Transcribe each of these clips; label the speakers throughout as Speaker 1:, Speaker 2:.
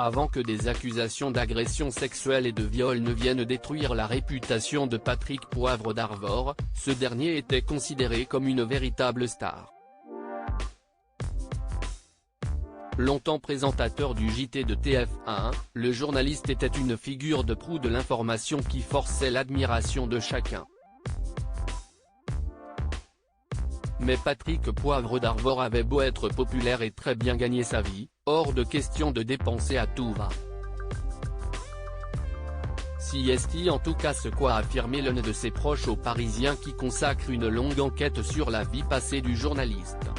Speaker 1: Avant que des accusations d'agression sexuelle et de viol ne viennent détruire la réputation de Patrick Poivre d'Arvor, ce dernier était considéré comme une véritable star. Longtemps présentateur du JT de TF1, le journaliste était une figure de proue de l'information qui forçait l'admiration de chacun. Mais Patrick Poivre d'Arvor avait beau être populaire et très bien gagner sa vie, hors de question de dépenser à tout va. Si est en tout cas ce qu'a affirmé l'un de ses proches aux Parisiens qui consacre une longue enquête sur la vie passée du journaliste.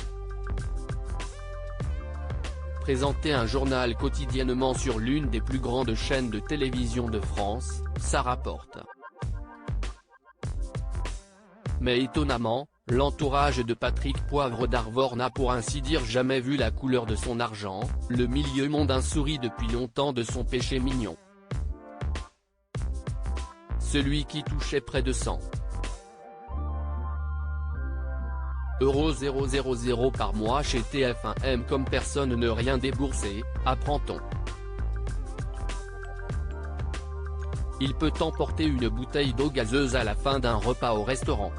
Speaker 1: Présenter un journal quotidiennement sur l'une des plus grandes chaînes de télévision de France, ça rapporte. Mais étonnamment, l'entourage de Patrick Poivre d'Arvor n'a pour ainsi dire jamais vu la couleur de son argent, le milieu mondain sourit depuis longtemps de son péché mignon. Celui qui touchait près de 100 € par mois chez TF1 aime comme personne ne rien débourser, apprend-on. Il peut emporter une bouteille d'eau gazeuse à la fin d'un repas au restaurant.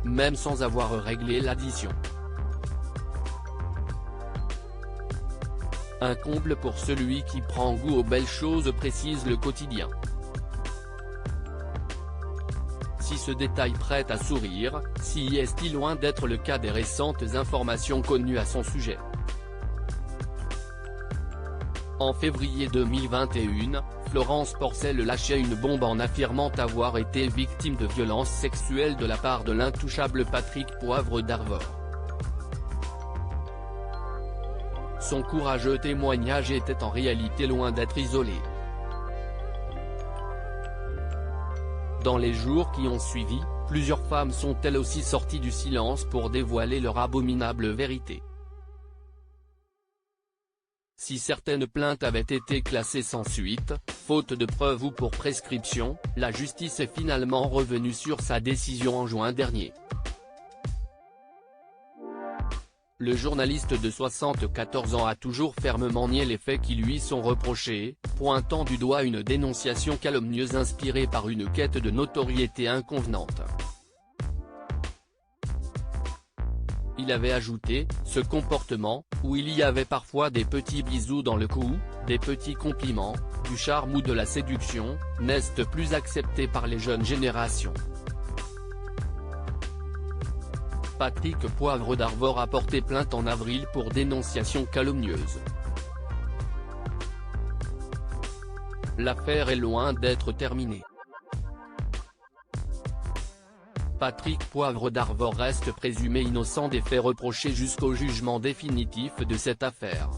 Speaker 1: Même sans avoir réglé l'addition. Un comble pour celui qui prend goût aux belles choses, précise le quotidien. Si ce détail prête à sourire, si est-il loin d'être le cas des récentes informations connues à son sujet. En février 2021, Florence Porcel lâchait une bombe en affirmant avoir été victime de violences sexuelles de la part de l'intouchable Patrick Poivre d'Arvor. Son courageux témoignage était en réalité loin d'être isolé. Dans les jours qui ont suivi, plusieurs femmes sont elles aussi sorties du silence pour dévoiler leur abominable vérité. Si certaines plaintes avaient été classées sans suite, faute de preuves ou pour prescription, la justice est finalement revenue sur sa décision en juin dernier. Le journaliste de 74 ans a toujours fermement nié les faits qui lui sont reprochés, pointant du doigt une dénonciation calomnieuse inspirée par une quête de notoriété inconvenante. Il avait ajouté, ce comportement, où il y avait parfois des petits bisous dans le cou, des petits compliments, du charme ou de la séduction, n'est plus accepté par les jeunes générations. Patrick Poivre d'Arvor a porté plainte en avril pour dénonciation calomnieuse. L'affaire est loin d'être terminée. Patrick Poivre d'Arvor reste présumé innocent des faits reprochés jusqu'au jugement définitif de cette affaire.